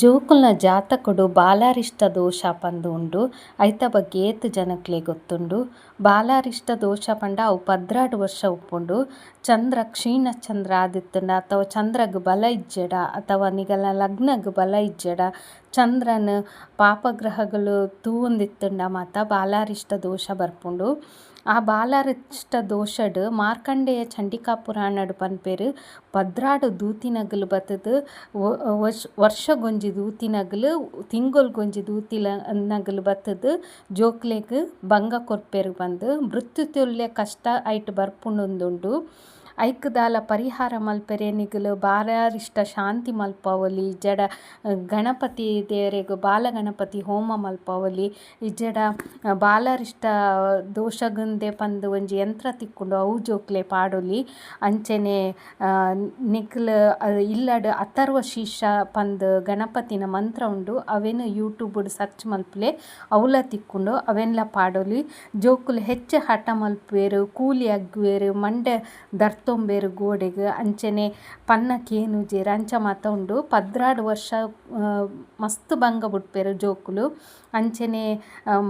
ಜೋಕುಲ್ನ ಜಾತಕಡು ಬಾಲಾರಿಷ್ಟ ದೋಷ ಪಂದ್ ಉಂಡು. ಐತ ಬಗ್ಗೆ ಏತ್ ಜನಕ್ಲೆ ಗೊತ್ತುಂಡು. ಬಾಲಾರಿಷ್ಟ ದೋಷ ಪಂಡ ಅವು 16 ವರ್ಷ ಉಪ್ಪುಂಡು. ಚಂದ್ರ ಕ್ಷೀಣ ಚಂದ್ರ ಆದಿತ್ತಂಡ ಅಥವಾ ಚಂದ್ರಗ್ ಬಲ ಇಜ್ಜೆಡ ಅಥವಾ ನಿಗಲ ಲಗ್ನಗ್ ಬಲ ಇಜ್ಜೆಡ ಚಂದ್ರನ್ ಪಾಪಗ್ರಹಗಳು ತೂವೊಂದಿತ್ತಂಡ ಮಾತ ಬಾಲಾರಿಷ್ಟ ದೋಷ ಬರ್ಪುಂಡು. ಆ ಬಾಲಾರಿಷ್ಟ ದೋಷಡ್ ಮಾರ್ಕಂಡೇಯ ಚಂಡಿಕಾ ಪುರಾಣಡ್ ಪನ್ಪೆರ್ 16 ದೂತಿನಗಲ್ ಬತ್ತುದು ವರ್ಷಗೊಂಜಿ ದೂತಿನಗಲ್ ತಿಂಗೊಲ್ಗೊಂಜಿ ದೂತಿನಗಲ್ ಬತ್ತುದು ಜೋಕ್ಲೆಗ್ ಭಂಗ ಕೊರ್ಪೆರ್ ಪಂದ್ ಮೃತ್ಯುತುಲ್ಯ ಕಷ್ಟ ಐಟ್ ಬರ್ಪುಂಡುಂದುಂಡು. ಐಕ್ ದಾಲ ಪರಿಹಾರ ಮಲ್ಪೆರೆ ನಿಗಲು ಬಾಲಾರಿಷ್ಟ ಶಾಂತಿ ಮಲ್ಪವೊಲಿ ಇಜ್ಜಡ ಗಣಪತಿ ದೇವರೆಗ್ ಬಾಲ ಗಣಪತಿ ಹೋಮ ಮಲ್ಪವೊಲಿ ಇಜ್ಜಡ ಬಾಲಾರಿಷ್ಟ ದೋಷಗುಂದೆ ಪಂದ್ ಒಂಜಿ ಯಂತ್ರ ತಿಕ್ಕುಂಡು ಅವು ಜೋಕ್ಲೆ ಪಾಡೊಲಿ. ಅಂಚನೆ ನಿಕುಲ್ ಇಲ್ಲಡ್ ಅಥರ್ವ ಶೀರ್ಷ ಪಂದ್ ಗಣಪತಿನ ಮಂತ್ರ ಉಂಡು ಅವೆನ್ ಯೂಟ್ಯೂಬ್ಡ್ ಸರ್ಚ್ ಮಲ್ಪುಲೆ ಅವಲ ತಿಕ್ಕುಂಡು ಅವೆನ್ಲ ಪಾಡೊಲಿ. ಜೋಕುಲು ಹೆಚ್ಚು ಹಠ ಮಲ್ಪುವೆರ್ ಕೂಲಿ ಅಗ್ಗುವೆರ್ ಮಂಡೆ ದರ್ತೊಂಬೆರ್ ಗೋಡೆಗ್ ಅಂಚನೆ ಪನ್ನ ಕೇನುಜೆರ್ ಅಂಚ ಮಾತ ಉಂಡು. 16 ವರ್ಷ ಮಸ್ತ್ ಭಂಗ ಬುಡ್ಪೆರ್ ಜೋಕುಲು. ಅಂಚನೆ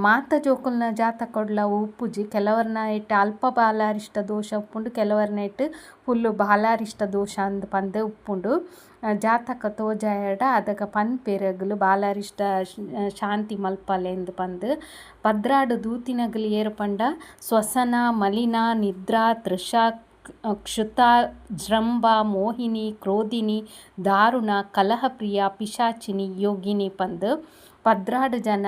ಮಾತ ಜೋಕುಲ್ನ ಜಾತಕಡ್ಲ ಉಪ್ಪುಜಿ ಕೆಲವರ್ನ ಐಟ್ ಅಲ್ಪ ಬಾಲಾರಿಷ್ಟ ದೋಷ ಉಪ್ಪುಂಡು ಕೆಲವರ್ನ ಐಟ್ ಫುಲ್ಲು ಬಾಲಾರಿಷ್ಟ ದೋಷ ಅಂದ್ ಪಂದ್ ಉಪ್ಪುಂಡು. ಜಾತಕ ತೋಜಾಯಡ ಅದಕ್ಕ ಪನ್ಪೆರಗಲು ಬಾಲಾರಿಷ್ಟ ಶಾಂತಿ ಮಲ್ಪಲೆ ಇಂದ್ ಪಂದ್ 16 ದೂತಿನಗಲ್ ಏರ್ ಪಂಡ ಸ್ವಸನ ಮಲಿನ ನಿದ್ರಾ ತೃಷ ಕ್ಷುತ ಜೃಂಭ ಮೋಹಿನಿ ಕ್ರೋಧಿನಿ ದಾರುಣ ಕಲಹಪ್ರಿಯ ಪಿಶಾಚಿನಿ ಯೋಗಿನಿ ಪಂದ್ 16 ಜನ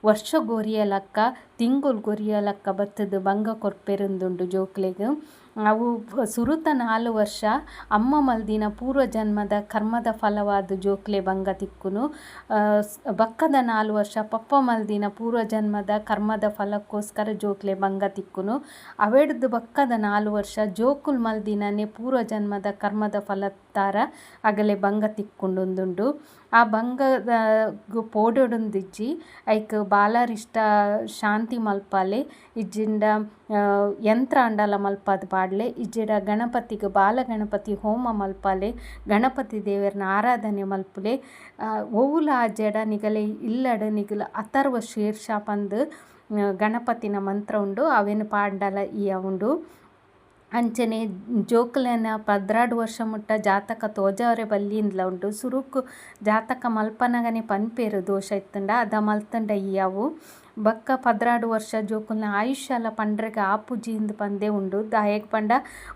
ವರ್ಷ ಗೊರಿಯಲಕ್ಕ ತಿಂಗೊಲ್ ಗೊರಿಯಲಕ್ಕ ಬತ್ತುದು ಭಂಗ ಕೊರ್ಪೆರುಂದುಂಡು ಜೋಕ್ಲೆಗ್. ಅವು ಸುರುತ 4 ವರ್ಷ ಅಮ್ಮ ಮಲ್ದಿನ ಪೂರ್ವ ಜನ್ಮದ ಕರ್ಮದ ಫಲವಾದ್ ಜೋಕ್ಲೆ ಭಂಗ ತಿಕ್ಕುನು. ಬಕ್ಕದ 4 ವರ್ಷ ಪಪ್ಪ ಮಲ್ದಿನ ಪೂರ್ವ ಜನ್ಮದ ಕರ್ಮದ ಫಲಕ್ಕೋಸ್ಕರ ಜೋಕ್ಲೆ ಭಂಗ ತಿಕ್ಕುನು. ಅವೆಡ್ದ್ ಬಕ್ಕದ 4 ವರ್ಷ ಜೋಕುಲ್ ಮಲ್ದಿನನೆ ಪೂರ್ವ ಜನ್ಮದ ಕರ್ಮದ ಫಲತ್ತಾರ ಅಗಲೆ ಭಂಗ ತಿಕ್ಕುಂಡುಂದುಂಡು. ಆ ಭಂಗದ ಪೋಡೊಡುಂದಿಜ್ಜಿ ಐಕ್ ಬಾಲಾರಿಷ್ಟ ಶಾಂತಿ ಮಲ್ಪಲೆ ಇಜ್ಜಿಂಡ ಯಂತ್ರ ಅಂಡಲ ಮಲ್ಪದ್ ಪಾಡ್ಲೆ ಇಜ್ಜಿಡ ಗಣಪತಿಗ್ ಬಾಲ ಗಣಪತಿ ಹೋಮ ಮಲ್ಪಲೆ ಗಣಪತಿ ದೇವೆರ್ನ ಆರಾಧನೆ ಮಲ್ಪುಲೆ. ಒವುಲ ಆಜೆಡ ನಿಗಲೆ ಇಲ್ಲಡ್ ನಿಗಲ್ ಅಥರ್ವ ಶೀರ್ಷ ಪಂದ್ ಗಣಪತಿನ ಮಂತ್ರ ಉಂಡು ಅವೆನ್ ಪಾಂಡಲ ಇಯ ಉಂಡು. ಅಂಚನೆ ಜೋಕುಲೆನ 16 ವರ್ಷ ಮುಟ್ಟ ಜಾತಕ ತೋಜಾವರೆ ಬಲ್ಲಿಂದ್ಲ ಉಂಡು. ಸುರುಕು ಜಾತಕ ಮಲ್ಪನಗನೆ ಪನ್ಪೆರ್ ದೋಷ ಇತ್ತಂಡ ಅದ ಮಲ್ತಂಡ ಇಯವು. ಬಕ್ಕ 16 ವರ್ಷ ಜೋಕುಲ್ನ ಆಯುಷ್ಯಲ ಪಂಡ್ರೆಗ್ ಆಪುಜಿ ಇಂದ್ ಪಂದೆ ಉಂಡು. ದಾಯೆಗ್ ಪಂಡ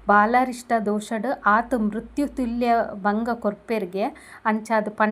ಬಾಲಾರಿಷ್ಟ ದೋಷಡ್ ಆತ್ ಮೃತ್ಯು ತುಲ್ಯ ಭಂಗ ಕೊರ್ಪೆರ್ಗೆ ಅಂಚಾದ್